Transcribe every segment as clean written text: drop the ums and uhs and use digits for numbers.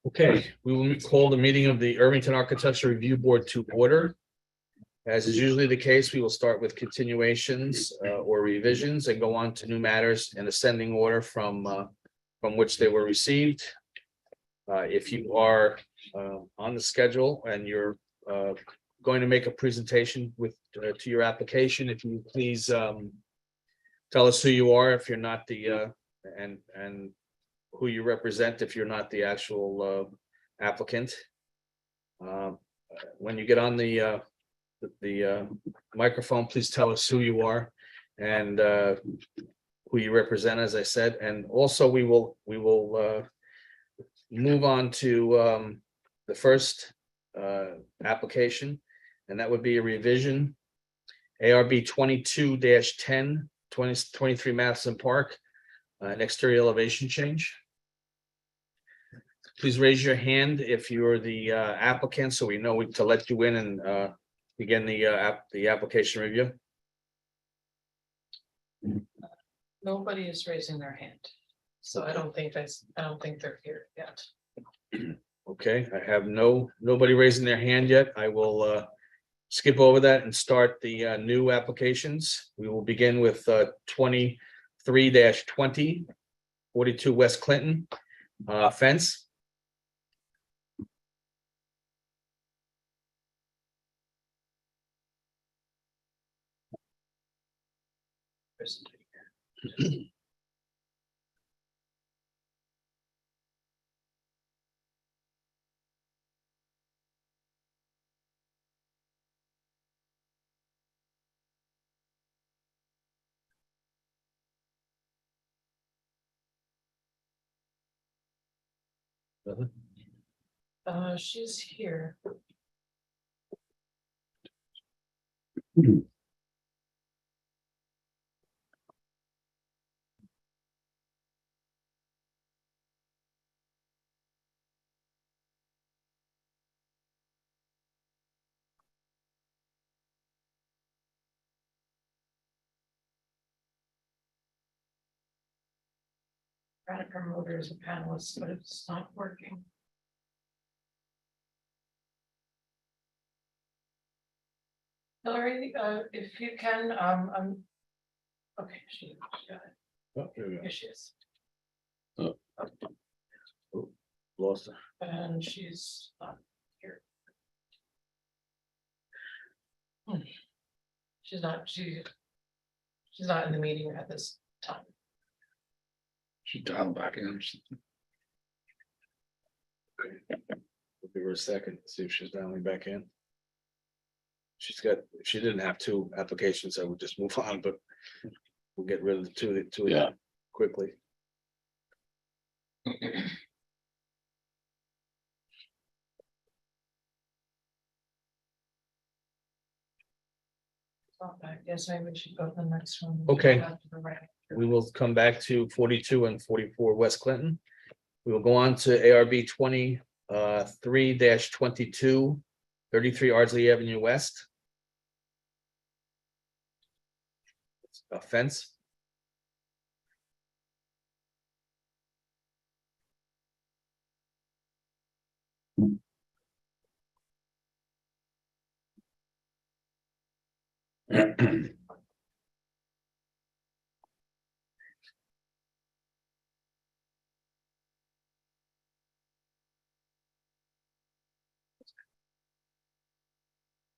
Okay, we will call the meeting of the Irvington Architecture Review Board to order. As is usually the case, we will start with continuations or revisions and go on to new matters in ascending order from which they were received. If you are on the schedule and you're going to make a presentation to your application, if you please tell us who you are if you're not the and who you represent if you're not the actual applicant. When you get on the microphone, please tell us who you are and who you represent, as I said. And also we will move on to the first application, and that would be a revision, ARB 22-10, 23 Madison Park, an exterior elevation change. Please raise your hand if you're the applicant, so we know to let you in and begin the application review. Nobody is raising their hand, so I don't think they're here yet. Okay, I have nobody raising their hand yet. I will skip over that and start the new applications. We will begin with 23-20, 42 West Clinton, fence. She's here. Trying to promote her as a panelist, but it's not working. Hillary, if you can, okay, she got it. Oh, there we go. Here she is. Lost her. And she's not here. She's not in the meeting at this time. She dialed back in. Okay. We'll give her a second, see if she's dialing back in. She didn't have two applications, I would just move on, but we'll get rid of the two Yeah. quickly. Yes, maybe we should go to the next one. Okay. Go to the right. We will come back to 42 and 44 West Clinton. We will go on to ARB 23-22, 33 Ardsley Avenue West. A fence.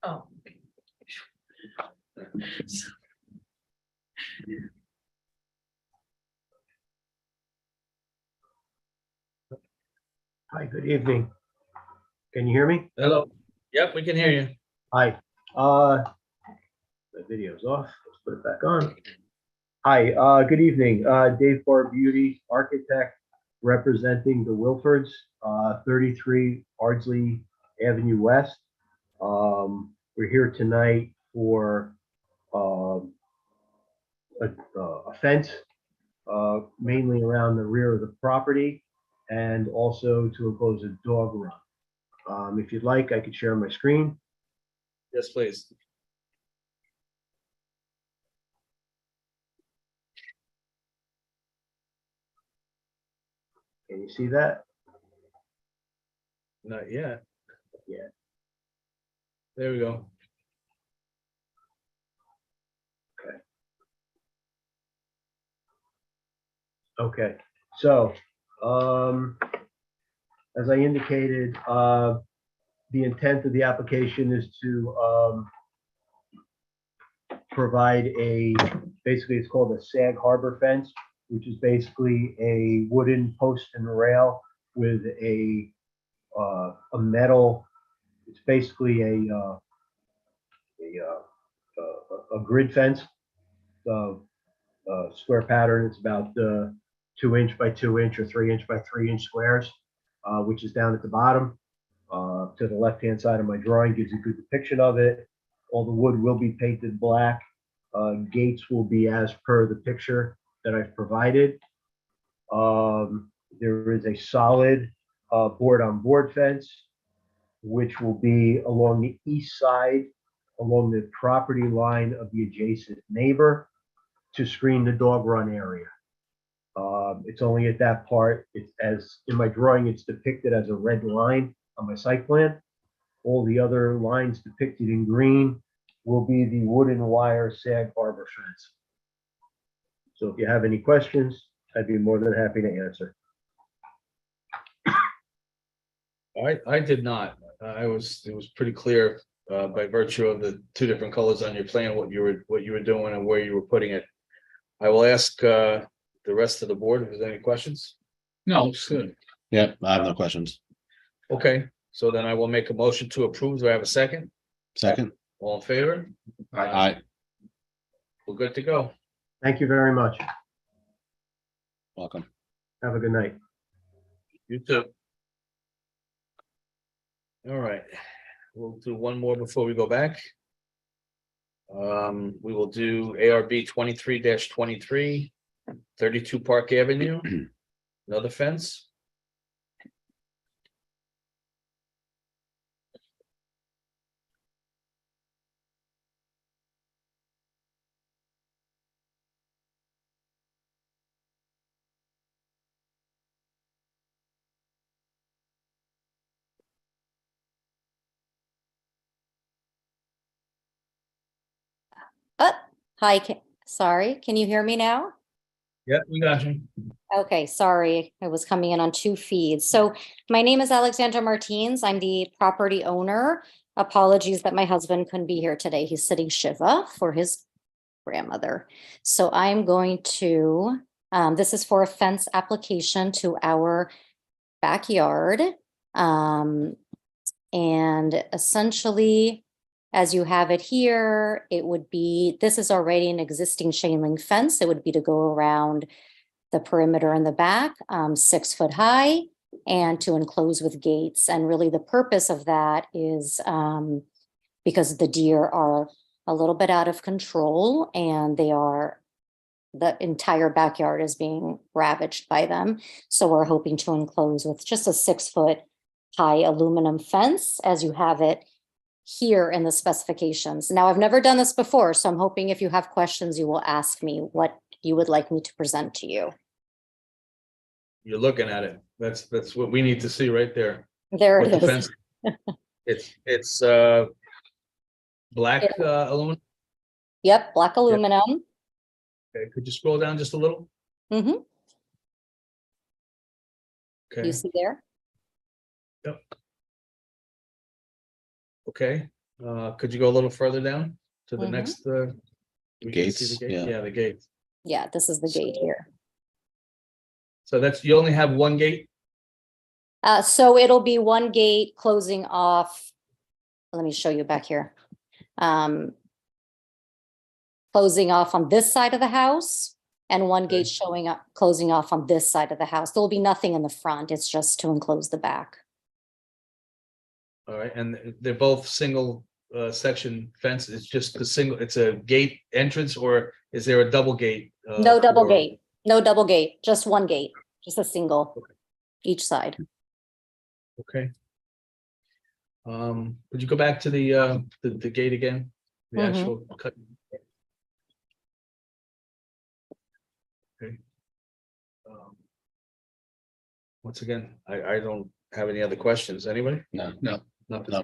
Oh. Hi, good evening. Can you hear me? Hello. Yep, we can hear you. Hi. The video's off. Let's put it back on. Hi, good evening. Dave Barbuti, architect representing the Wilfords, 33 Ardsley Avenue West. We're here tonight for a fence, mainly around the rear of the property, and also to enclose a dog run. If you'd like, I could share my screen. Yes, please. Can you see that? Not yet. Yeah. There we go. Okay, so, as I indicated, the intent of the application is to, provide basically it's called a sag harbor fence, which is basically a wooden post and rail with a metal, it's basically a grid fence, square pattern. It's about 2 inch by 2 inch or 3 inch by 3 inch squares, which is down at the bottom. To the left-hand side of my drawing gives a good depiction of it. All the wood will be painted black. Gates will be as per the picture that I've provided. There is a solid board-on-board fence, which will be along the east side, along the property line of the adjacent neighbor to screen the dog run area. It's only at that part. It's as in my drawing, it's depicted as a red line on my site plan. All the other lines depicted in green will be the wooden wire sag harbor fence. So if you have any questions, I'd be more than happy to answer. I did not. It was pretty clear by virtue of the two different colors on your plan, what you were doing and where you were putting it. I will ask the rest of the board if there's any questions. No, it's good. Yep, I have no questions. Okay, so then I will make a motion to approve. Do I have a second? Second, All in favor? aye, We're good to go. Thank you very much. welcome. Have a good night. You too. All right, we'll do one more before we go back. We will do ARB 23-23, 32 Park Avenue. Another fence. Hi, sorry, can you hear me now? Yeah, we got you. Okay, sorry, I was coming in on 2 feeds. So my name is Alexandra Martins. I'm the property owner. Apologies that my husband couldn't be here today. He's sitting Shiva for his grandmother. So I'm going to, this is for a fence application to our backyard. And essentially, as you have it here, it would be, this is already an existing chain link fence. It would be to go around the perimeter in the back, 6 foot high, and to enclose with gates. And really the purpose of that is because the deer are a little bit out of control and the entire backyard is being ravaged by them. So we're hoping to enclose with just a 6 foot high aluminum fence as you have it here in the specifications. Now, I've never done this before, so I'm hoping if you have questions, you will ask me what you would like me to present to you. You're looking at it. That's what we need to see right there. There What it the is. fence, it's black aluminum. Yep, black aluminum. Okay, could you scroll down just a little? Mm-hmm. Okay, You see there? okay. Could you go a little further down to the Mhm. next? We can see the Gates, gate? yeah. Yeah, the gate. Yeah, this is the gate here. So you only have one gate? So it'll be one gate closing off. Let me show you back here. Closing off on this side of the house and one Okay. gate showing up, closing off on this side of the house. There'll be nothing in the front. It's just to enclose the back. All right, and they're both single section fence. It's just it's a gate entrance, or is there a double gate? No double for- gate, no double gate, just one gate, just a single each side. Okay. Would you go back to the gate again? The Mhm. actual cut. Okay. Once again, I don't have any other questions? Anybody? No, Nothing. No.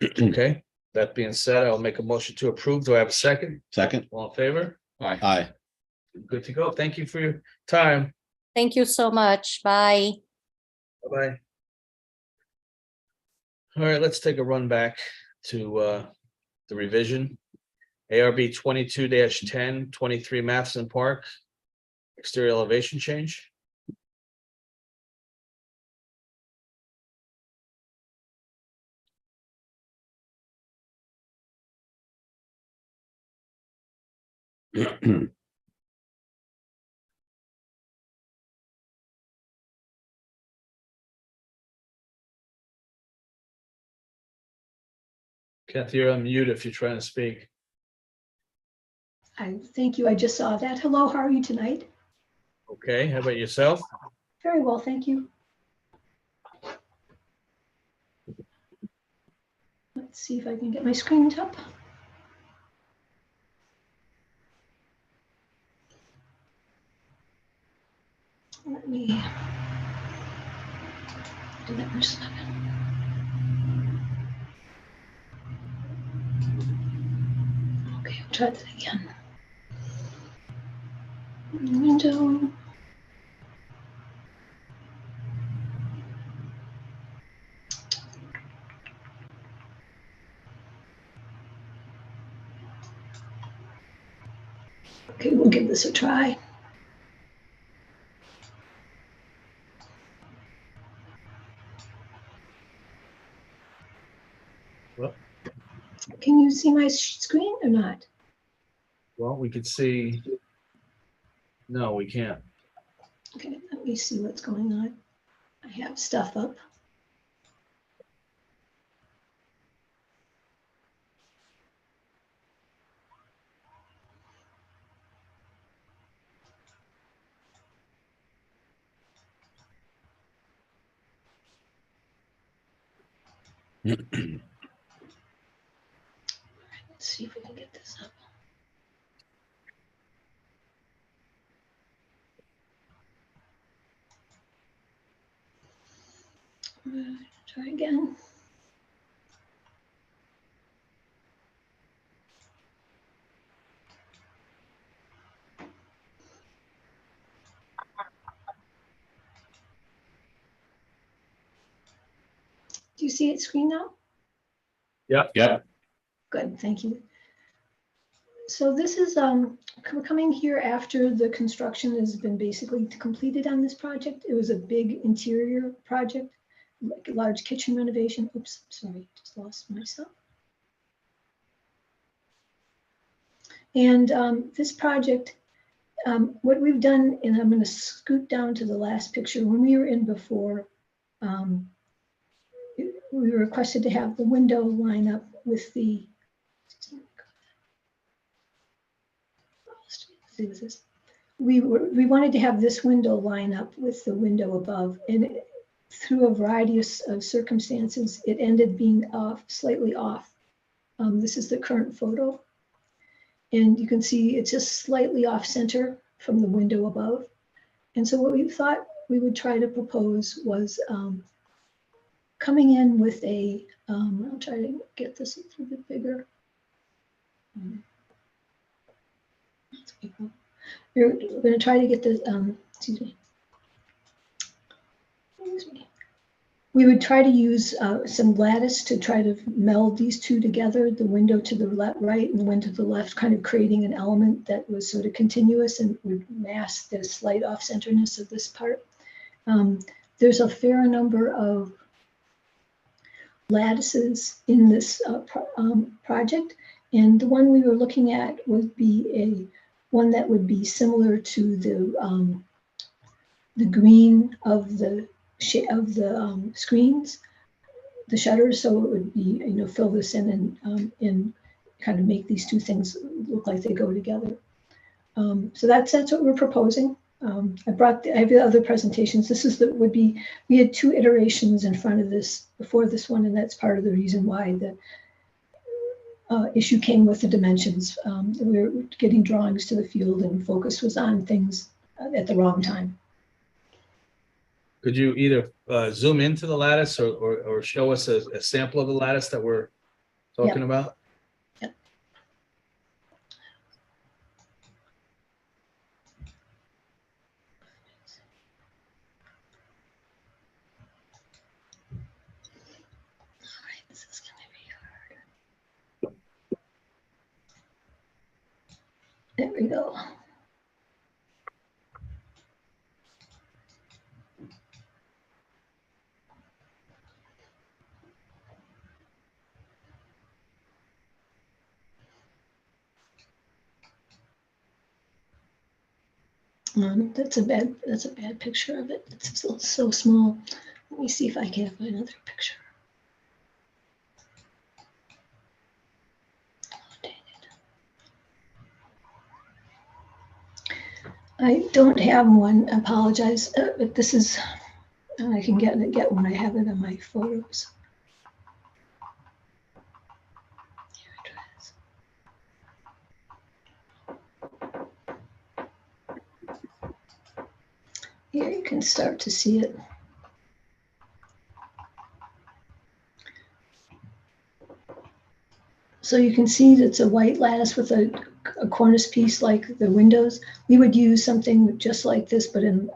Okay, that being said, I'll make a motion to approve. Do I have a second? Second. All in favor? aye. Aye. Good to go. Thank you for your time. Thank you so much. Bye. Bye-bye. All right, let's take a run back to the revision. ARB 22-10, 23 Matheson Park. Exterior elevation change. Kathy, you're on mute if you're trying to speak. Thank you. I just saw that. Hello, how are you tonight? Okay, how about yourself? Very well, thank you. Let's see if I can get my screen up. Let me do that for a second. Okay, I'll try that again. Window. Okay, we'll give this a try. Well. Can you see my screen or not? Well, we could see. No, we can't. Okay, let me see what's going on. I have stuff up. Let's see if we can get this up. Try again. Do you see it screen now? Yep. Good, thank you. So this is coming here after the construction has been basically completed on this project. It was a big interior project, like a large kitchen renovation. Oops, sorry, just lost myself. And this project, what we've done, and I'm going to scoot down to the last picture. When we were in before, we were requested to have the window line up with the. We wanted to have this window line up with the window above, and through a variety of circumstances, it ended being slightly off. This is the current photo, and you can see it's just slightly off center from the window above. And so what we thought we would try to propose was coming in with a, I'll try to get this a little bit bigger. We're going to try to get this, excuse me. We would try to use some lattice to try to meld these two together, the window to the right and the window to the left, kind of creating an element that was sort of continuous and would mask the slight off-centerness of this part. There's a fair number of lattices in this project, and the one we were looking at would be one that would be similar to the green of the screens, the shutters, so it would be, fill this in and kind of make these two things look like they go together. So that's what we're proposing. I have the other presentations. This is we had two iterations in front of this before this one, and that's part of the reason why the issue came with the dimensions. We were getting drawings to the field and focus was on things at the wrong time. Could you either zoom into the lattice or show us a sample of the lattice that we're talking about? This is gonna be hard. There we go. That's a bad picture of it. It's so small. Let me see if I can find another picture. Oh, dang it. I don't have one, I apologize, but this is, I can get one. I have it on my photos. Here it is. Here you can start to see it. So you can see that it's a white lattice with a cornice piece like the windows. We would use something just like this, but in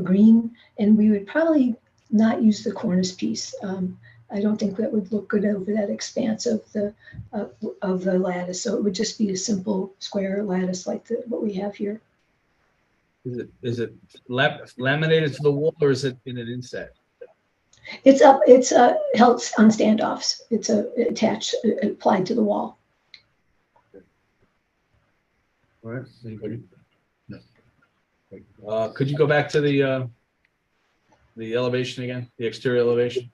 green, and we would probably not use the cornice piece. I don't think that would look good over that expanse of the lattice. So it would just be a simple square lattice like what we have here. Is it laminated to the wall or is it in an inset? It's held on standoffs. It's attached, applied to the wall. All right, anybody? No. Could you go back to the elevation again, the exterior elevation?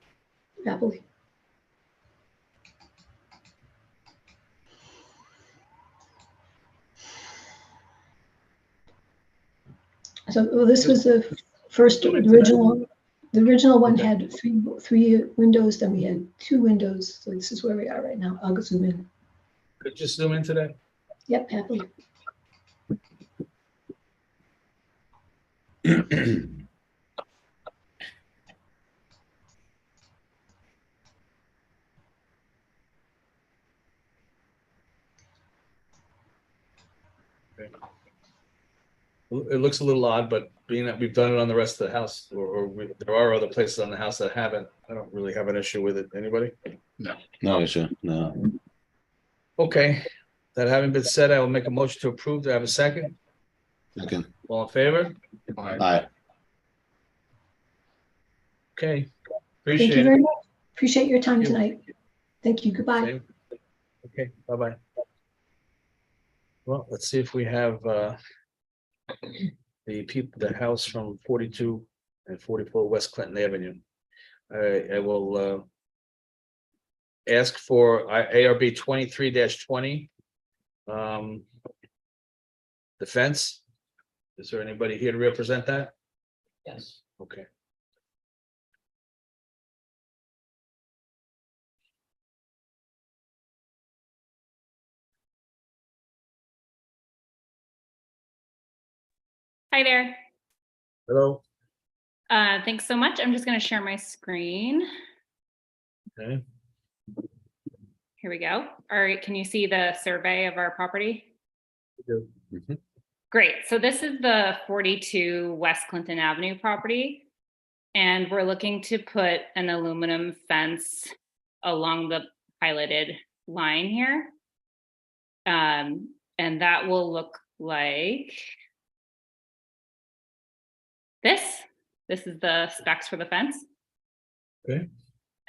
Happily. So well, this was the first, the original one had three windows, then we had two windows. So this is where we are right now. I'll go zoom in. Could you just zoom into that? Yep, happily. It looks a little odd, but being that we've done it on the rest of the house, there are other places on the house that haven't, I don't really have an issue with it. Anybody? No issue, no. Okay, that having been said, I will make a motion to approve. Do I have a second? Second. All in favor? Aye. Okay, Thank appreciate you it. very much. Appreciate your time Thank you. tonight. Thank you. Goodbye. Same. Okay, bye-bye. Well, let's see if we have the house from 42 and 44 West Clinton Avenue. I will ask for ARB 23-20. The fence. Is there anybody here to represent that? Yes. Okay. Hi there. Hello. Thanks so much. I'm just going to share my screen. Okay. Here we go. All right. Can you see the survey of our property? Mhm. Great. So this is the 42 West Clinton Avenue property. And we're looking to put an aluminum fence along the piloted line here. And that will look like this. This is the specs for the fence. Okay.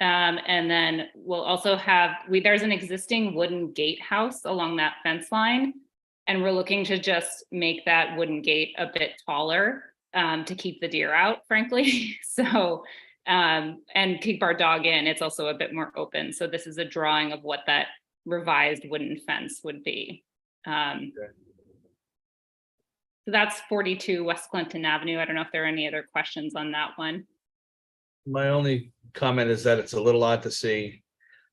And then we'll also have, there's an existing wooden gatehouse along that fence line. And we're looking to just make that wooden gate a bit taller to keep the deer out, frankly. So, and keep our dog in. It's also a bit more open. So this is a drawing of what that revised wooden fence would be. Okay. So that's 42 West Clinton Avenue. I don't know if there are any other questions on that one. My only comment is that it's a little odd to see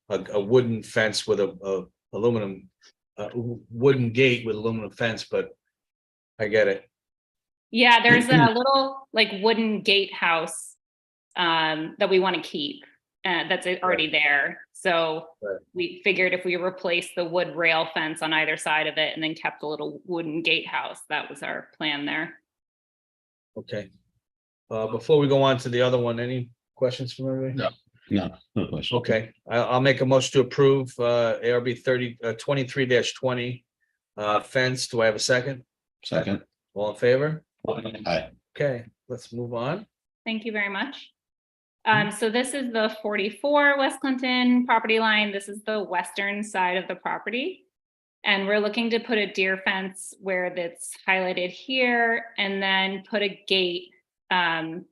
a wooden fence with a aluminum wooden gate with aluminum fence, but I get it. Yeah, there's a little like wooden gatehouse that we want to keep that's already there. So Right. we figured if we replaced the wood rail fence on either side of it and then kept a little wooden gatehouse, that was our plan there. Okay. Before we go on to the other one, any questions from everybody? No. No question. Okay, I'll make a motion to approve ARB 23-20 fence. Do I have a second? Second. All in favor? Aye. Okay, let's move on. Thank you very much. So this is the 44 West Clinton property line. This is the western side of the property. And we're looking to put a deer fence where that's highlighted here and then put a gate in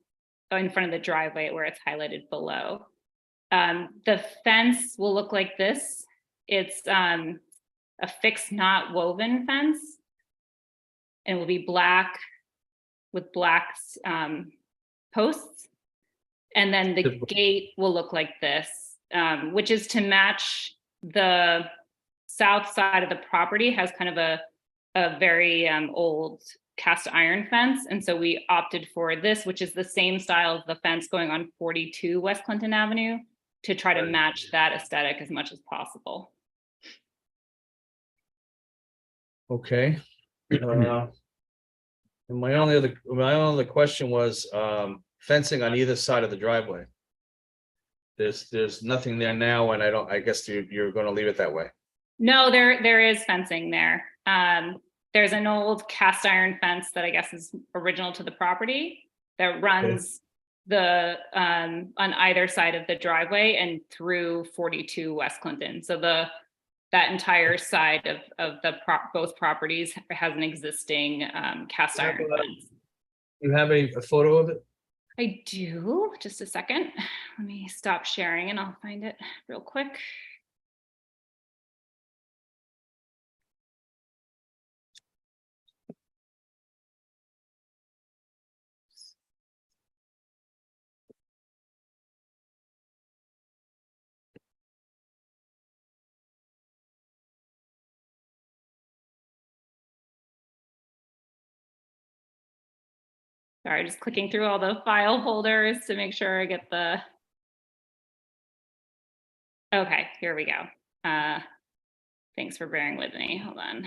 front of the driveway where it's highlighted below. The fence will look like this. It's a fixed knot woven fence. And it will be black with black posts. And then the gate will look like this, which is to match the south side of the property has kind of a very old cast iron fence. And so we opted for this, which is the same style as the fence going on 42 West Clinton Avenue to try to match that aesthetic as much as possible. Okay. And my only other question was fencing on either side of the driveway. There's nothing there now, and I guess you're gonna leave it that way. No, there is fencing there. There's an old cast iron fence that I guess is original to the property that runs the on either side of the driveway and through 42 West Clinton. So that entire side of both properties has an existing cast iron fence. You have a photo of it? I do. Just a second. Let me stop sharing and I'll find it real quick. Sorry, just clicking through all the file folders to make sure I get the. Okay, here we go. Thanks for bearing with me. Hold on.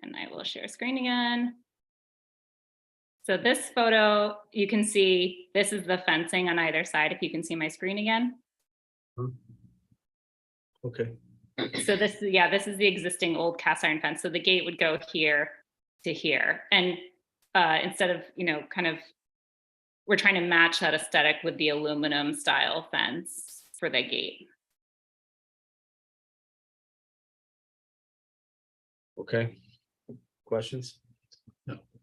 And I will share screen again. So this photo, you can see this is the fencing on either side. If you can see my screen again. Okay. So this is the existing old cast iron fence. So the gate would go here to here. And instead of, we're trying to match that aesthetic with the aluminum style fence for the gate. Okay. Questions?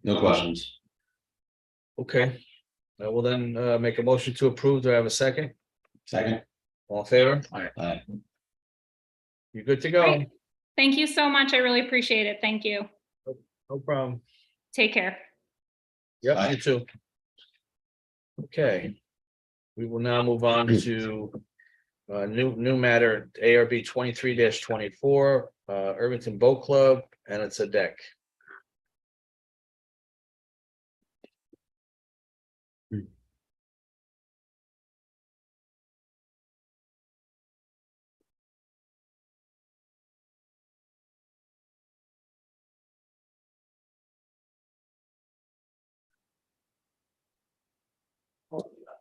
No questions. Okay. I will then make a motion to approve. Do I have a second? Second. All in favor? Aye. You're good to go. Great. Thank you so much. I really appreciate it. Thank you. No problem. Take care. Yep, Aye. you too. Okay. We will now move on to new matter, ARB 23-24, Irvington Boat Club, and it's a deck.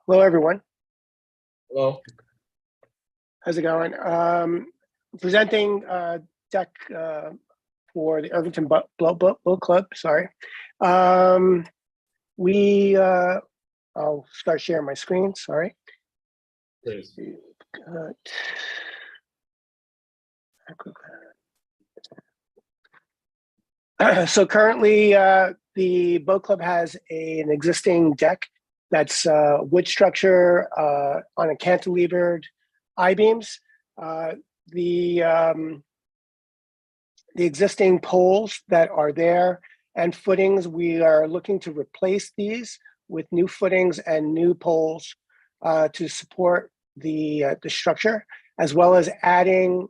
Hello, everyone. Hello. How's it going? Presenting deck for the Irvington Boat Club. Sorry. I'll start sharing my screen. Sorry. Please. So currently, the boat club has an existing deck that's wood structure on a cantilevered I-beams. The existing poles that are there and footings, we are looking to replace these with new footings and new poles to support the structure, as well as adding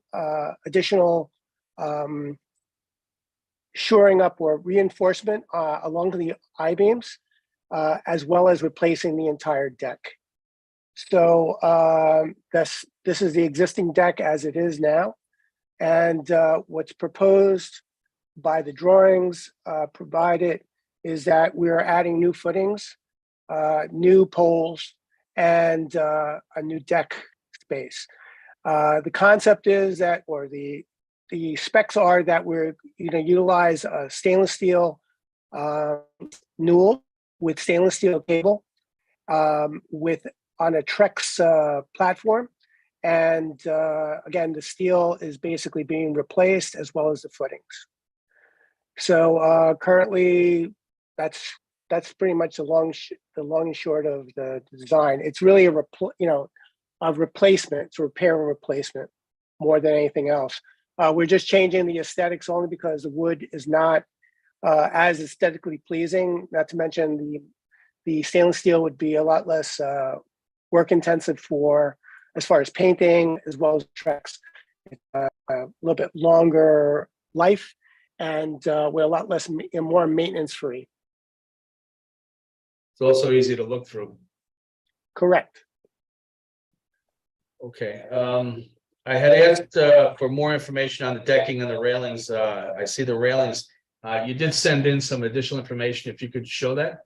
additional shoring up or reinforcement along the I-beams as well as replacing the entire deck. So this is the existing deck as it is now. And what's proposed by the drawings provided is that we are adding new footings, new poles, and a new deck space. The concept is that, or the specs are that we're going to utilize a stainless steel newel with stainless steel cable with on a Trex platform. And again, the steel is basically being replaced as well as the footings. So currently, that's pretty much the long and short of the design. It's really a replacement, it's a repair and replacement more than anything else. We're just changing the aesthetics only because the wood is not as aesthetically pleasing. Not to mention the stainless steel would be a lot less work intensive for as far as painting as well as Trex. A little bit longer life, and we're a lot less and more maintenance free. It's also easy to look through. Correct. Okay, I had asked for more information on the decking and the railings. I see the railings. You did send in some additional information. If you could show that.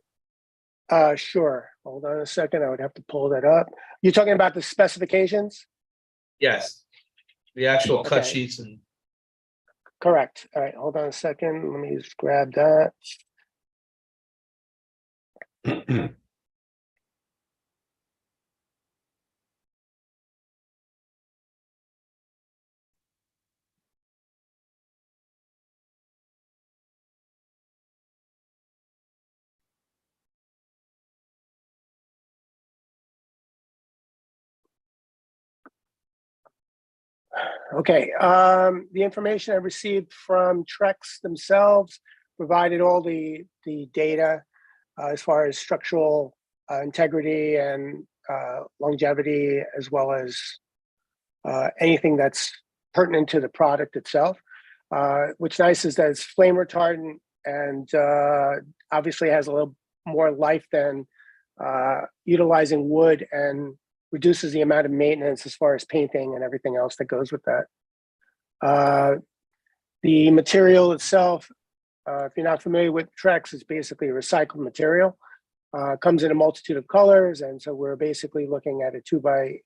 Sure. Hold on a second. I would have to pull that up. You're talking about the specifications? Yes. The actual cut Okay. sheets and. Correct. All right. Hold on a second. Let me just grab that. Okay, the information I received from Trex themselves provided all the data as far as structural integrity and longevity, as well as anything that's pertinent to the product itself. What's nice is that it's flame retardant and obviously has a little more life than utilizing wood, and reduces the amount of maintenance as far as painting and everything else that goes with that. The material itself, if you're not familiar with Trex, is basically a recycled material. Comes in a multitude of colors, and so we're basically looking at a 2 by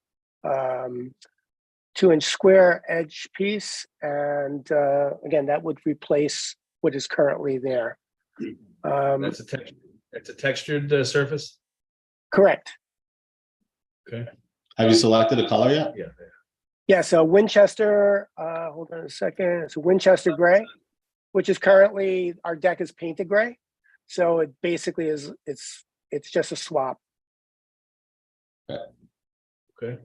2 inch square edge piece, and again, that would replace what is currently there. That's a textured surface. Correct. Okay. Have you selected a color yet? Yeah. Yeah, so Winchester, hold on a second. It's a Winchester gray, which is currently, our deck is painted gray. So it basically is, it's just a swap. Okay.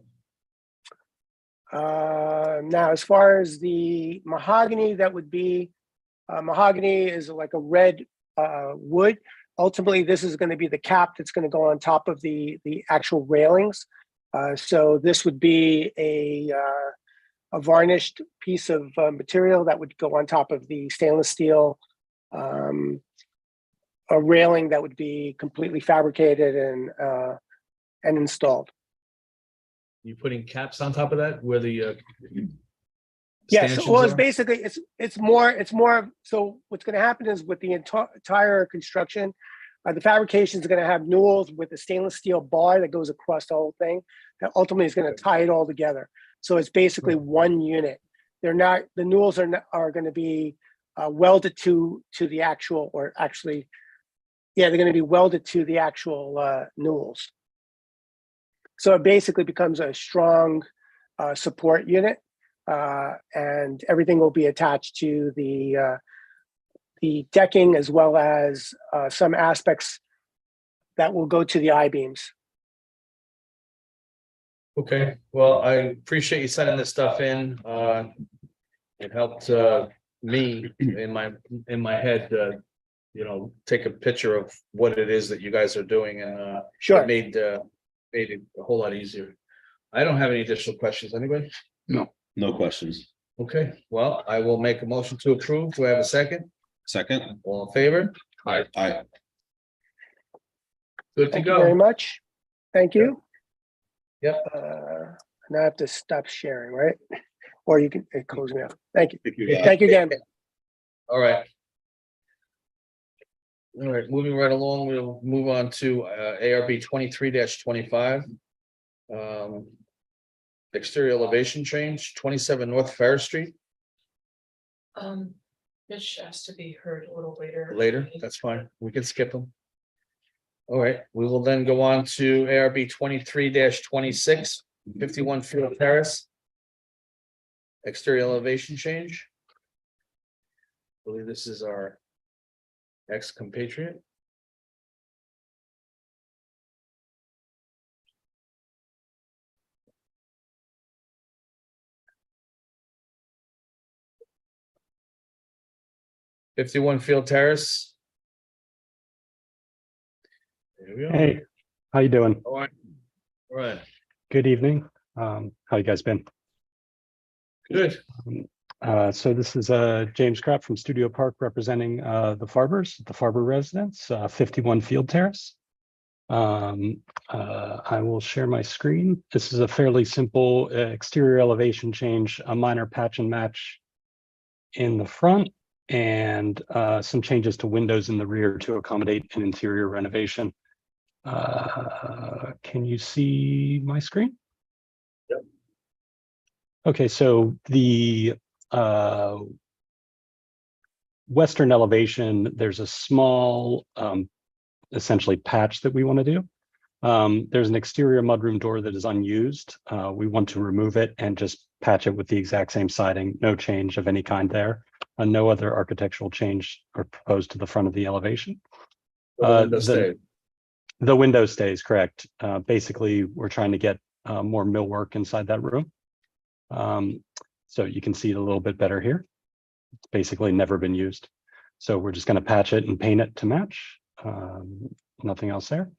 Now, as far as the mahogany, that would be, mahogany is like a red wood. Ultimately, this is going to be the cap that's going to go on top of the actual railings. So this would be a varnished piece of material that would go on top of the stainless steel, a railing that would be completely fabricated and installed. You putting caps on top of that where the Yes, stanchions well, it's are? basically it's more. So what's going to happen is with the entire construction, the fabrication is going to have newels with a stainless steel bar that goes across the whole thing. That ultimately is going to tie it all together. So it's basically one unit. They're not, the newels are going to be welded to the actual, or actually, yeah, they're going to be welded to the actual newels. So it basically becomes a strong support unit, and everything will be attached to the decking, as well as some aspects that will go to the I-beams. Okay, well, I appreciate you sending this stuff in. It helped me in my head, take a picture of what it is that you guys are doing, and Sure. it made it a whole lot easier. I don't have any additional questions. Anybody? No questions. Okay, well, I will make a motion to approve. Do I have a second? Second? All in favor? Aye. Good to Thank you very go. much. Thank you. Yep. Now I have to stop sharing, right? Or you can close me out. Thank you. Thank you. Thank you again. All right. All right, moving right along, we'll move on to ARB 23-25. Exterior elevation change, 27 North Ferris Street. Mitch asked to be heard a little later. Later, that's fine. We can skip them. All right, we will then go on to ARB 23-26, 51 Field Terrace. Exterior elevation change. I believe this is our ex-compatriot. "51 Field Terrace." There we go. Hey, how you doing? All right. All right, Good evening. How you guys been? good. So this is James Krapp from Studio Park representing the Farbers, the Farber residence, 51 Field Terrace. I will share my screen. This is a fairly simple exterior elevation change, a minor patch and match in the front, and some changes to windows in the rear to accommodate an interior renovation. Can you see my screen? Yep. Okay, so the western elevation, there's a small essentially patch that we want to do. There's an exterior mudroom door that is unused. We want to remove it and just patch it with the exact same siding, no change of any kind there. No other architectural change are proposed to the front of the elevation. The window stays, correct. Basically, we're trying to get more millwork inside that room. So you can see it a little bit better here. It's basically never been used. So we're just going to patch it and paint it to match. Nothing else there.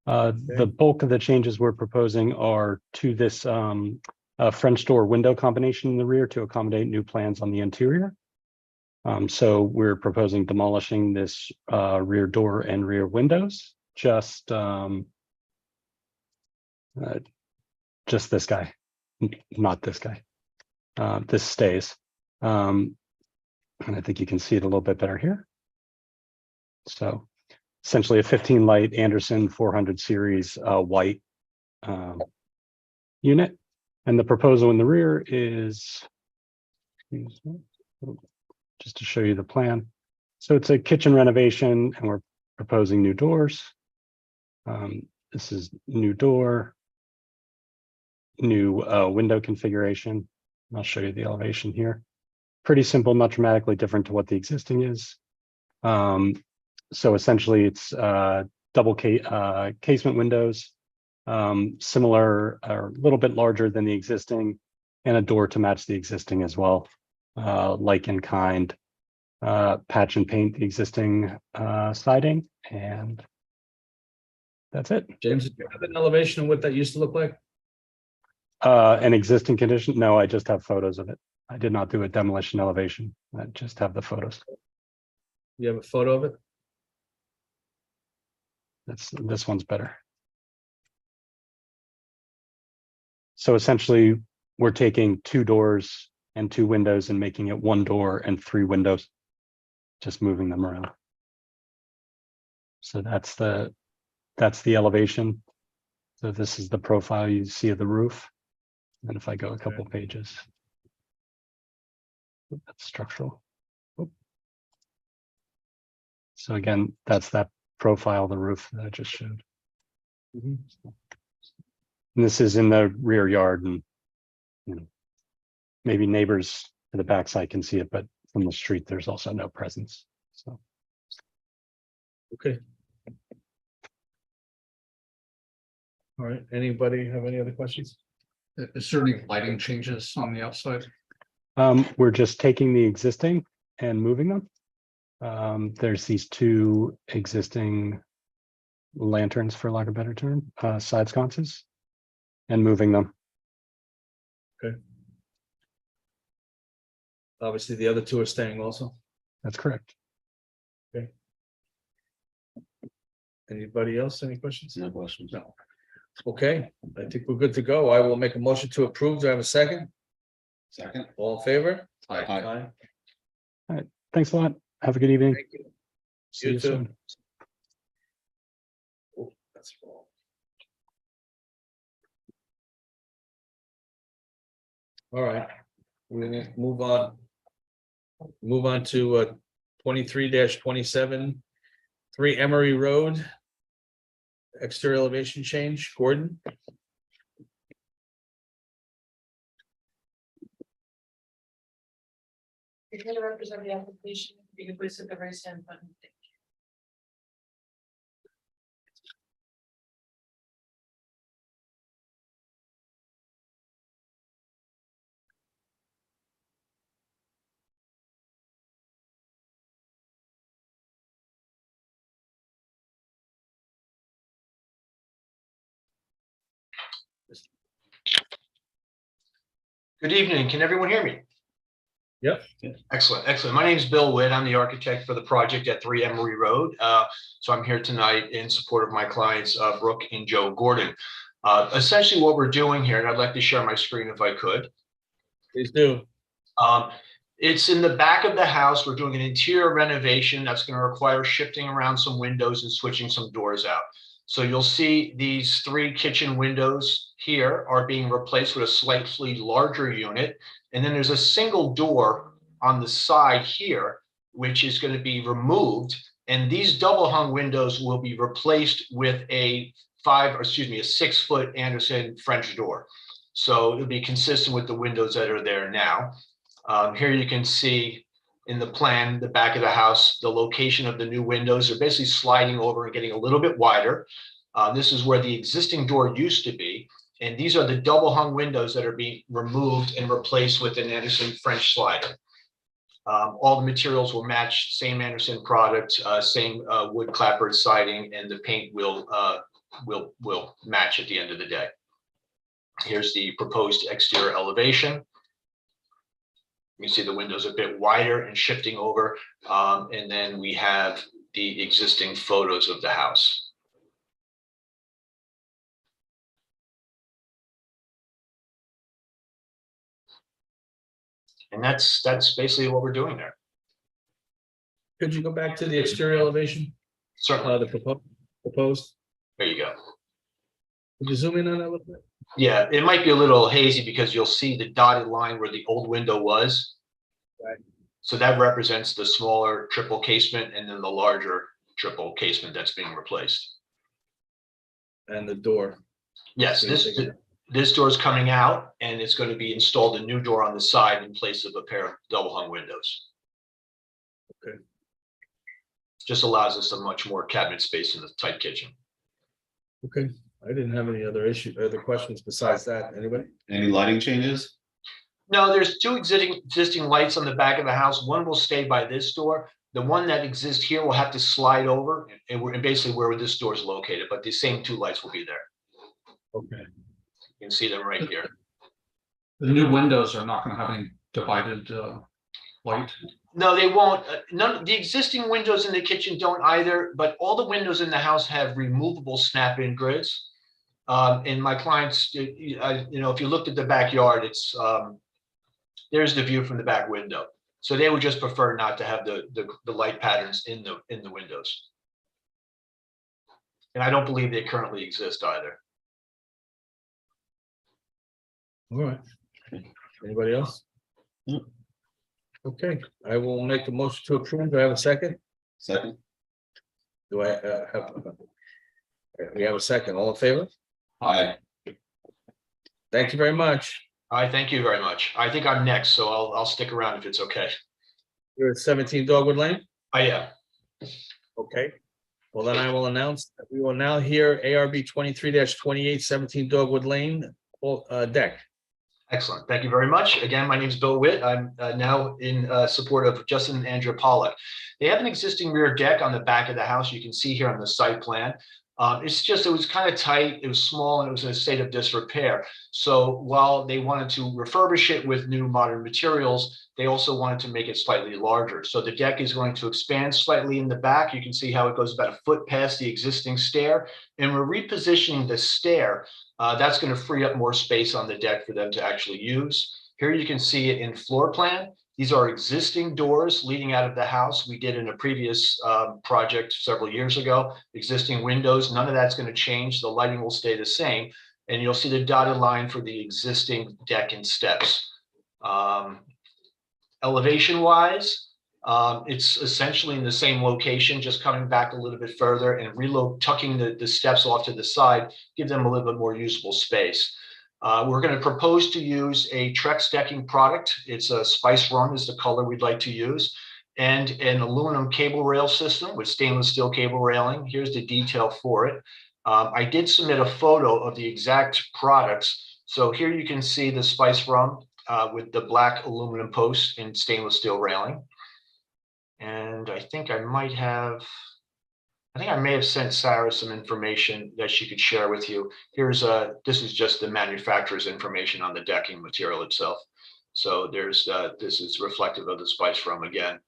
The bulk of the changes we're proposing are to this French door window combination in the rear to accommodate new plans on the interior. So we're proposing demolishing this rear door and rear windows. Just this guy, not this guy. This stays. And I think you can see it a little bit better here. So essentially a 15 light Anderson 400 series white unit. And the proposal in the rear is, just to show you the plan. So it's a kitchen renovation and we're proposing new doors. This is new door, new window configuration. I'll show you the elevation here. Pretty simple, not dramatically different to what the existing is. So essentially it's double casement windows, similar or a little bit larger than the existing, and a door to match the existing as well, like in kind. Patch and paint the existing siding, and that's it. James, do you have an elevation of what that used to look like? An existing condition? No, I just have photos of it. I did not do a demolition elevation. I just have the photos. You have a photo of it? This one's better. So essentially, we're taking 2 doors and 2 windows and making it 1 door and 3 windows, just moving them around. So that's the elevation. So this is the profile you see of the roof. And if I go a couple pages, that's structural. So again, that's that profile of the roof that I just showed. And this is in the rear yard, and maybe neighbors to the backside can see it, but from the street, there's also no presence. So Okay. All right, anybody have any other questions? Is there any lighting changes on the outside? we're just taking the existing and moving them. There's these 2 existing lanterns, for lack of a better term, side sconces, and moving them. Obviously, the other 2 are staying also. That's correct. Anybody else? Any questions? No questions. No. Okay, I think we're good to go. I will make a motion to approve. Do I have a second? Second. All in favor? Aye. Thanks a lot. Have a good evening. Thank you. See You you too. soon. Oh, that's wrong. All right, we're gonna move on. Move on to 23-27, 3 Emery Road. Exterior elevation change, Gordon. If you're gonna represent the application, you can please hit the raise hand button. Good evening. Can everyone hear me? Yep. Excellent, excellent. My name is Bill Witt. I'm the architect for the project at 3 Emery Road. So I'm here tonight in support of my clients, Brooke and Joe Gordon. Essentially what we're doing here, and I'd like to share my screen if I could. Please do. It's in the back of the house. We're doing an interior renovation that's going to require shifting around some windows and switching some doors out. So you'll see these 3 kitchen windows here are being replaced with a slightly larger unit. And then there's a single door on the side here, which is going to be removed. And these double hung windows will be replaced with a 6-foot Anderson French door. So it'll be consistent with the windows that are there now. Here you can see in the plan, the back of the house, the location of the new windows are basically sliding over and getting a little bit wider. This is where the existing door used to be. And these are the double hung windows that are being removed and replaced with an Anderson French slider. All the materials will match, same Anderson product, same wood clapboard siding, and the paint will match at the end of the day. Here's the proposed exterior elevation. You can see the windows a bit wider and shifting over. And then we have the existing photos of the house. And that's basically what we're doing there. Could you go back to the exterior elevation? Certainly. The proposed? There you go. Could you zoom in on that a little bit? Yeah, it might be a little hazy because you'll see the dotted line where the old window was. Right. So that represents the smaller triple casement and then the larger triple casement that's being replaced. And the door. Yes, this door is coming out and it's going to be installed a new door on the side in place of a pair of double hung windows. Okay. Just allows us a much more cabinet space in the tight kitchen. Okay, I didn't have any other questions besides that. Anybody? Any lighting changes? No, there's 2 existing lights on the back of the house. One will stay by this door. The one that exists here will have to slide over and basically where this door is located, but the same 2 lights will be there. Okay. You can see them right here. The new windows are not going to have any divided light. No, they won't. None. The existing windows in the kitchen don't either, but all the windows in the house have removable snap-in grids. And my clients, if you looked at the backyard, it's there's the view from the back window. So they would just prefer not to have the light patterns in the windows. And I don't believe they currently exist either. All right. Anybody else? No. Okay, I will make a motion to approve. Do I have a second? Second. Do I have? We have a second. All in favor? Aye. Thank you very much. All right, thank you very much. I think I'm next, so I'll stick around if it's okay. You're at 17 Dogwood Lane? I am. Okay. Well, then I will announce that we will now hear ARB 23-28, 17 Dogwood Lane, deck. Excellent. Thank you very much. Again, my name is Bill Witt. I'm now in support of Justin and Andrea Pollack. They have an existing rear deck on the back of the house. You can see here on the site plan. It's just, it was kind of tight, it was small, and it was in a state of disrepair. So while they wanted to refurbish it with new modern materials, they also wanted to make it slightly larger. So the deck is going to expand slightly in the back. You can see how it goes about a foot past the existing stair. And we're repositioning the stair. That's going to free up more space on the deck for them to actually use. Here you can see it in floor plan. These are existing doors leading out of the house. We did in a previous project several years ago. Existing windows, none of that's going to change. The lighting will stay the same. And you'll see the dotted line for the existing deck and steps. Elevation wise, it's essentially in the same location, just coming back a little bit further and tucking the steps off to the side, give them a little bit more usable space. We're going to propose to use a Trex decking product. It's a Spice Run is the color we'd like to use, and an aluminum cable rail system with stainless steel cable railing. Here's the detail for it. I did submit a photo of the exact products. So here you can see the Spice Run with the black aluminum post and stainless steel railing. And I think I may have sent Sarah some information that she could share with you. This is just the manufacturer's information on the decking material itself. So this is reflective of the Spice Run again,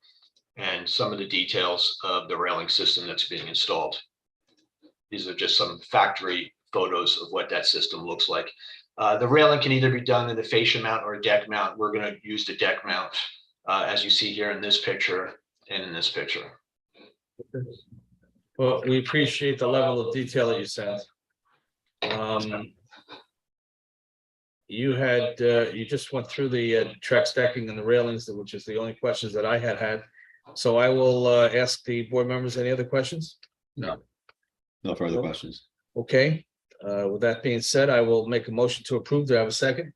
and some of the details of the railing system that's being installed. These are just some factory photos of what that system looks like. The railing can either be done in a fascia mount or a deck mount. We're going to use the deck mount, as you see here in this picture and in this picture. Well, we appreciate the level of detail that you sent. You just went through the Trex decking and the railings, which is the only questions that I had. So I will ask the board members, any other questions? No further questions. Okay, with that being said, I will make a motion to approve. Do I have a second?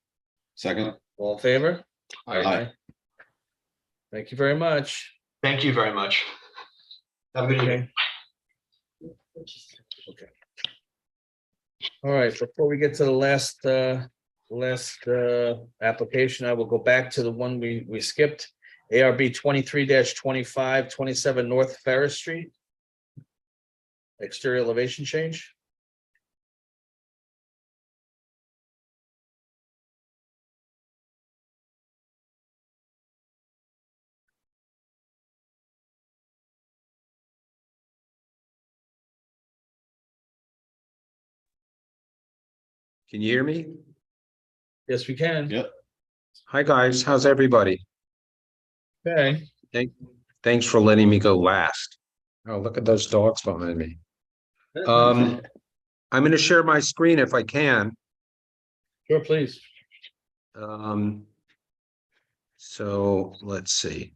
Second. All in favor? Aye. Thank you very much. Thank you very much. Have a good evening. Okay. All right, before we get to the last application, I will go back to the one we skipped. ARB 23-25, 27 North Ferris Street. Exterior elevation change. Can you hear me? Yes, we can. Yep. Hi, guys. How's everybody? Okay. Thanks for letting me go last. Oh, look at those dogs behind me. I'm going to share my screen if I can. Sure, please. So let's see.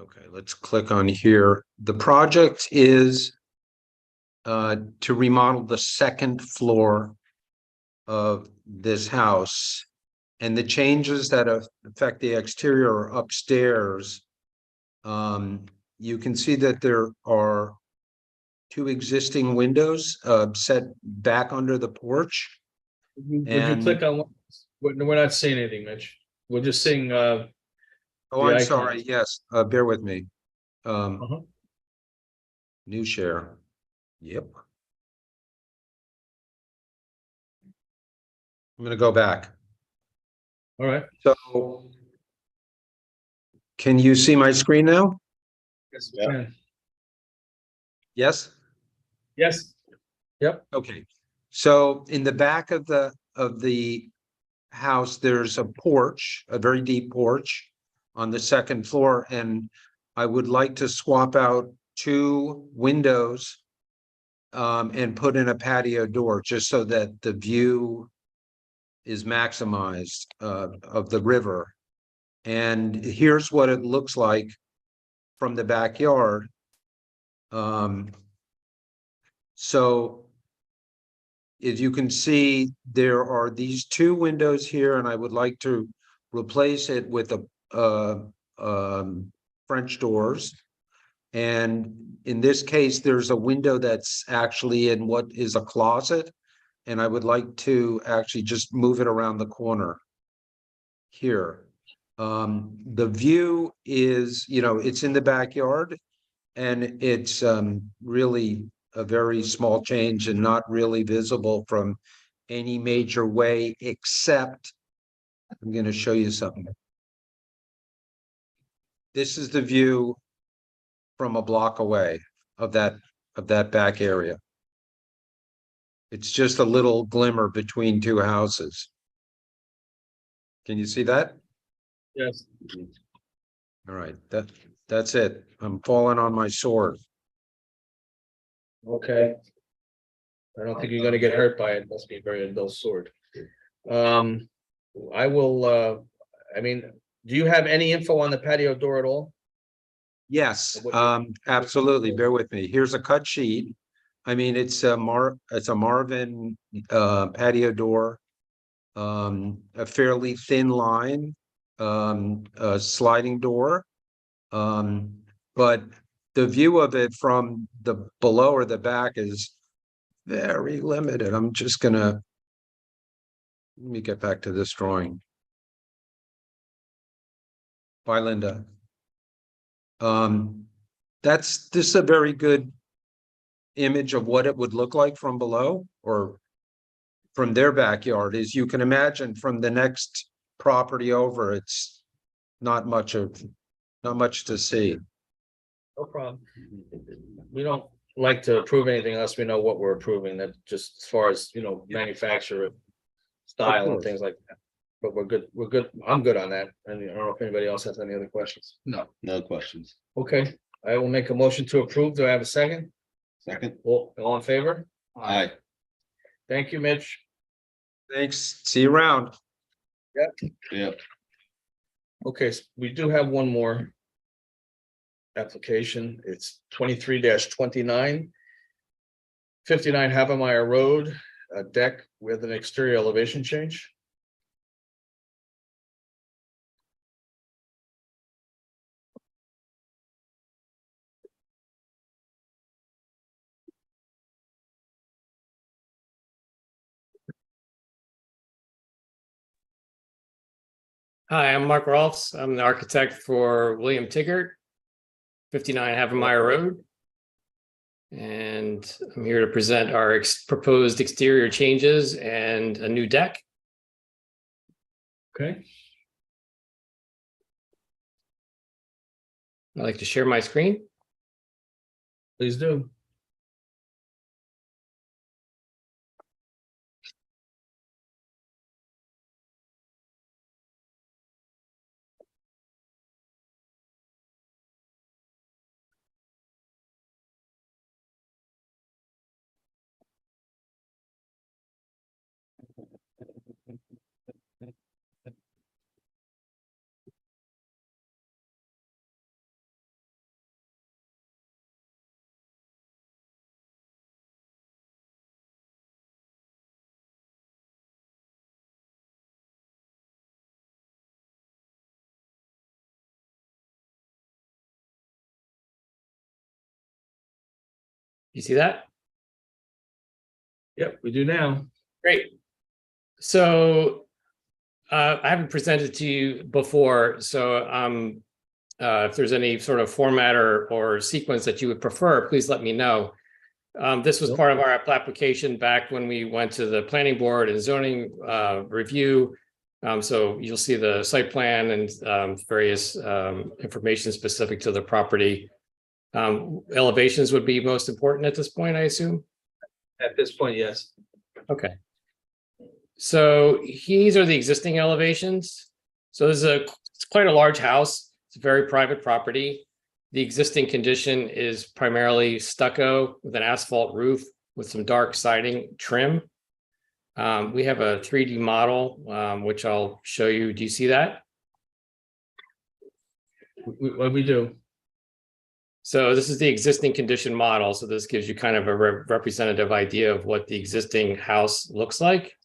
Okay, let's click on here. The project is to remodel the second floor of this house, and the changes that affect the exterior are upstairs. You can see that there are two existing windows set back under the porch. Would you click on one? We're not seeing anything, Mitch. We're just seeing Oh, the I'm icon. sorry. Yes, bear with me. New share. Yep. I'm going to go back. All right. So can you see my screen now? Yes, we can. Yes. Yes. Yep. Okay. So in the back of the house, there's a porch, a very deep porch on the second floor, and I would like to swap out two windows and put in a patio door just so that the view is maximized of the river. And here's what it looks like from the backyard. So as you can see, there are these two windows here, and I would like to replace it with a French doors. And in this case, there's a window that's actually in what is a closet, and I would like to actually just move it around the corner here. The view is, it's in the backyard and it's really a very small change and not really visible from any major way, except I'm going to show you something. This is the view from a block away of that back area. It's just a little glimmer between two houses. Can you see that? Yes. All right, that's it. I'm falling on my sword. Okay. I don't think you're gonna get hurt by it. Must be a very dull sword. I will, I mean, do you have any info on the patio door at all? Yes, absolutely. Bear with me. Here's a cut sheet. I mean, it's a Marvin patio door. A fairly thin line, a sliding door. But the view of it from the below or the back is very limited. I'm just gonna, let me get back to this drawing. Bye, Linda. This is a very good image of what it would look like from below or from their backyard. As you can imagine, from the next property over, it's not much to see. No problem. We don't like to approve anything unless we know what we're approving, that just as far as, manufacturer style and things like that. But we're good. I'm good on that. And I don't know if anybody else has any other questions. No. No questions. Okay, I will make a motion to approve. Do I have a second? Second? All in favor? Aye. Thank you, Mitch. Thanks. See you around. Yep. Okay, we do have one more application. It's 23-29. 59 Havemeyer Road, a deck with an exterior elevation change. Hi, I'm Mark Rolfs. I'm the architect for William Tiggart, 59 Havemeyer Road. And I'm here to present our proposed exterior changes and a new deck. Okay. I'd like to share my screen. Please do. You see that? Yep, we do now. Great. So I haven't presented to you before, so if there's any sort of format or sequence that you would prefer, please let me know. This was part of our application back when we went to the planning board and zoning review. So you'll see the site plan and various information specific to the property. Elevations would be most important at this point, I assume? At this point, yes. Okay. So these are the existing elevations. So it's quite a large house. It's a very private property. The existing condition is primarily stucco with an asphalt roof with some dark siding trim. We have a 3D model, which I'll show you. Do you see that? What we do? So this is the existing condition model. So this gives you kind of a representative idea of what the existing house looks like.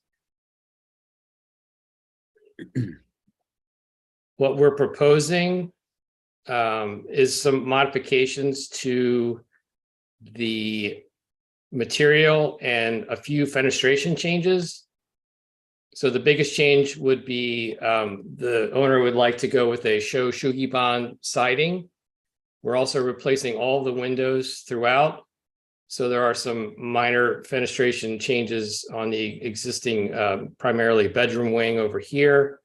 What we're proposing is some modifications to the material and a few fenestration changes. So the biggest change would be the owner would like to go with a Shoshugiban siding. We're also replacing all the windows throughout. So there are some minor fenestration changes on the existing primarily bedroom wing over here.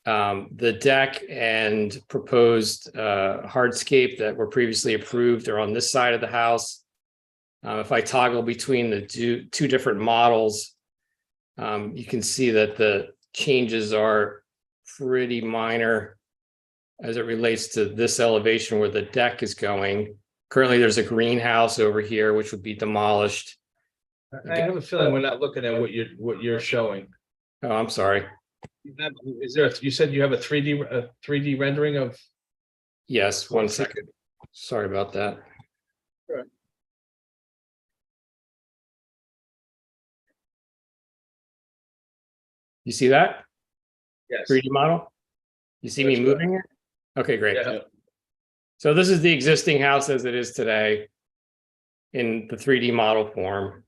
The deck and proposed hardscape that were previously approved are on this side of the house. If I toggle between the two different models, you can see that the changes are pretty minor as it relates to this elevation where the deck is going. Currently, there's a greenhouse over here, which would be demolished. I have a feeling we're not looking at what you're showing. Oh, I'm sorry. Is there, you said you have a 3D rendering of? Yes, 1 second. Sorry about that. Sure. You see that? Yes. 3D model? You see me That's good. moving it? Okay, great. Yeah. So this is the existing house as it is today in the 3D model form.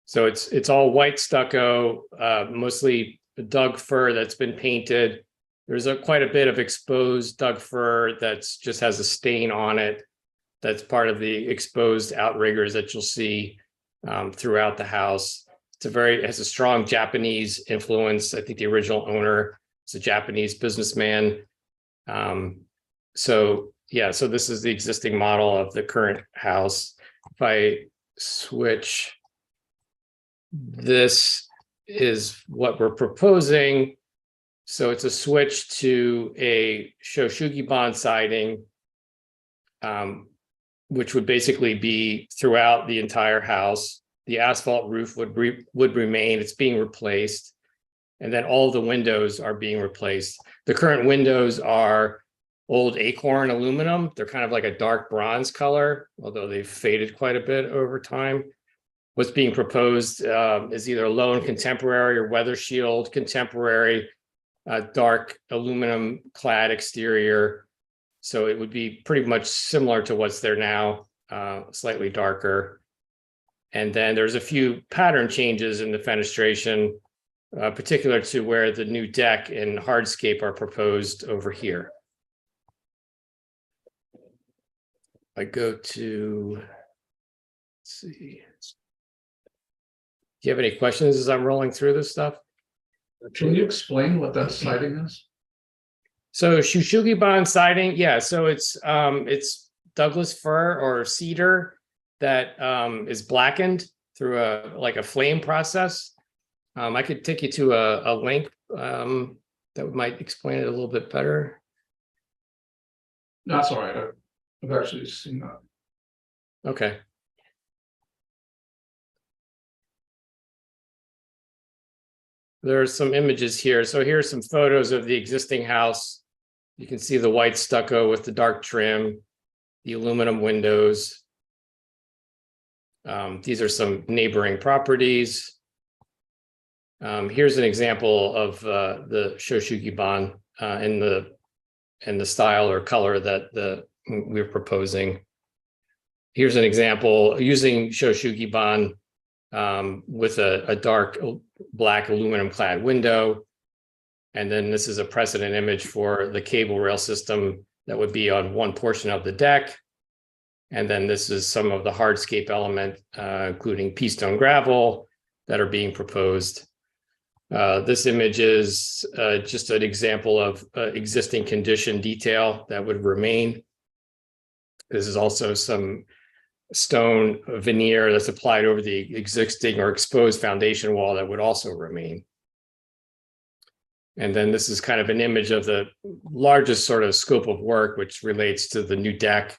So it's all white stucco, mostly Doug fir that's been painted. There's quite a bit of exposed Doug fir that's just has a stain on it. That's part of the exposed outriggers that you'll see throughout the house. It has a strong Japanese influence. I think the original owner is a Japanese businessman. So this is the existing model of the current house. If I switch, this is what we're proposing. So it's a switch to a Shoshugiban siding, which would basically be throughout the entire house. The asphalt roof would remain. It's being replaced. And then all the windows are being replaced. The current windows are old Acorn aluminum. They're kind of like a dark bronze color, although they've faded quite a bit over time. What's being proposed is either Lone Contemporary or Weather Shield Contemporary, dark aluminum clad exterior. So it would be pretty much similar to what's there now, slightly darker. And then there's a few pattern changes in the fenestration, particular to where the new deck and hardscape are proposed over here. I go to, let's see. Do you have any questions as I'm rolling through this stuff? Can you explain what that siding is? So Shoshugiban siding, yeah. So it's Douglas fir or cedar that is blackened through a flame process. I could take you to a link that might explain it a little bit better. That's all right. I've actually seen that. Okay. There are some images here. So here's some photos of the existing house. You can see the white stucco with the dark trim, the aluminum windows. These are some neighboring properties. Here's an example of the Shoshugiban in the style or color that we're proposing. Here's an example using Shoshugiban with a dark black aluminum clad window. And then this is a precedent image for the cable rail system that would be on one portion of the deck. And then this is some of the hardscape element, including pea stone gravel that are being proposed. This image is just an example of existing condition detail that would remain. This is also some stone veneer that's applied over the existing or exposed foundation wall that would also remain. And then this is kind of an image of the largest sort of scope of work, which relates to the new deck.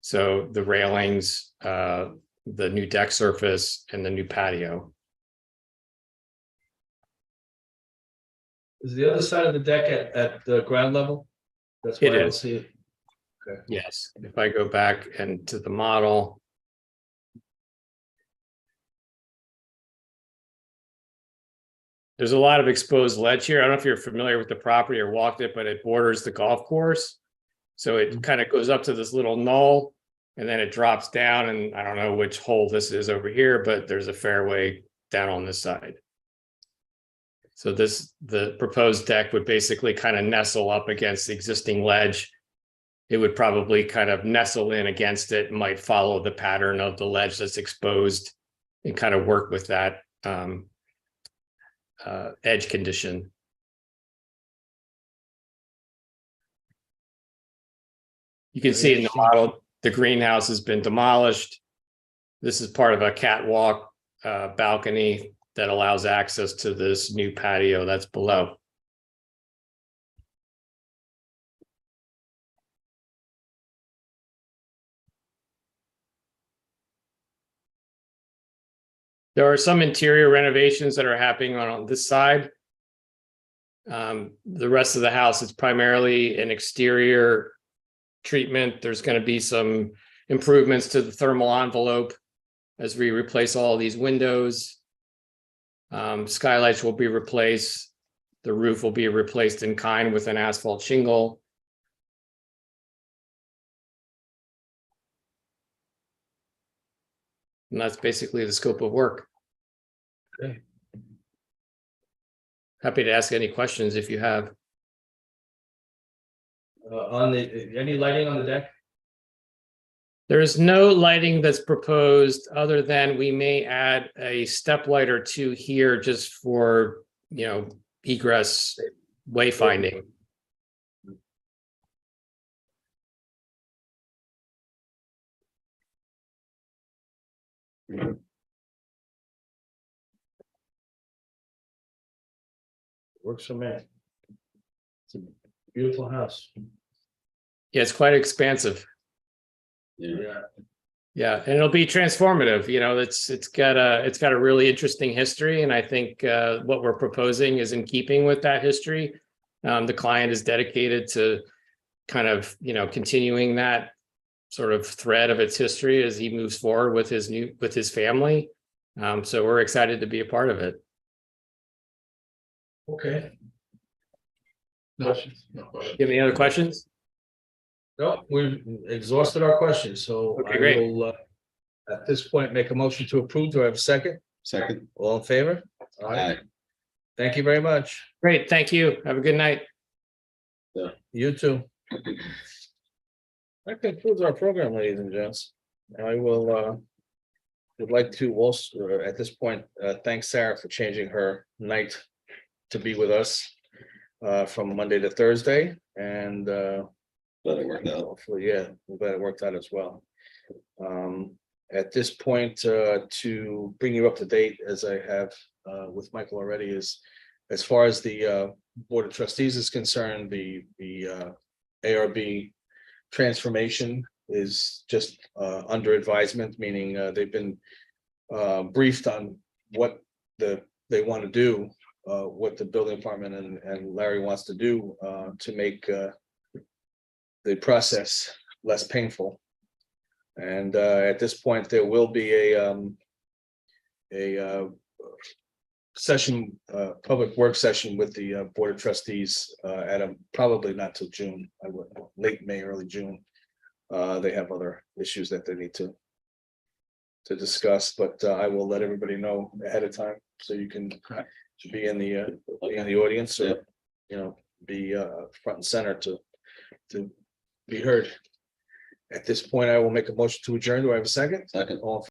So the railings, the new deck surface, and the new patio. Is the other side of the deck at the ground level? That's why It I don't is. see it. Okay. Yes, if I go back and to the model. There's a lot of exposed ledge here. I don't know if you're familiar with the property or walked it, but it borders the golf course. So it kind of goes up to this little knoll and then it drops down, and I don't know which hole this is over here, but there's a fairway down on this side. So the proposed deck would basically kind of nestle up against the existing ledge. It would probably kind of nestle in against it, might follow the pattern of the ledge that's exposed and kind of work with that edge condition. You can see in the model, the greenhouse has been demolished. This is part of a catwalk balcony that allows access to this new patio that's below. There are some interior renovations that are happening on this side. The rest of the house is primarily an exterior treatment. There's going to be some improvements to the thermal envelope as we replace all these windows. Skylights will be replaced. The roof will be replaced in kind with an asphalt shingle. And that's basically the scope of work. Okay. Happy to ask any questions if you have. Any lighting on the deck? There is no lighting that's proposed other than we may add a step light or two here just for, egress wayfinding. Works for me. It's a beautiful house. Yeah, it's quite expansive. Yeah. Yeah, and it'll be transformative. It's got a really interesting history, and I think what we're proposing is in keeping with that history. The client is dedicated to kind of continuing that sort of thread of its history as he moves forward with his family. So we're excited to be a part of it. Okay. No. Do you have any other questions? No, we've exhausted our questions, so Okay, I great. will, at this point, make a motion to approve. Do I have a second? Second. All in favor? Aye. Thank you very much. Great, thank you. Have a good night. You too. That concludes our program, ladies and gents. I will, would like to also, at this point, thank Sarah for changing her night to be with us from Monday to Thursday, and Glad it worked out. hopefully, yeah, we're glad it worked out as well. At this point, to bring you up to date, as I have with Michael already, is as far as the Board of Trustees is concerned, the ARB transformation is just under advisement, meaning they've been briefed on what they want to do, what the building department and Larry wants to do to make the process less painful. And at this point, there will be a session, public work session with the Board of Trustees at probably not till June, late May, early June. They have other issues that they need to discuss, but I will let everybody know ahead of time so you can be in the audience, or be front and center to be heard. At this point, I will make a motion to adjourn. Do I have a second? Second. All in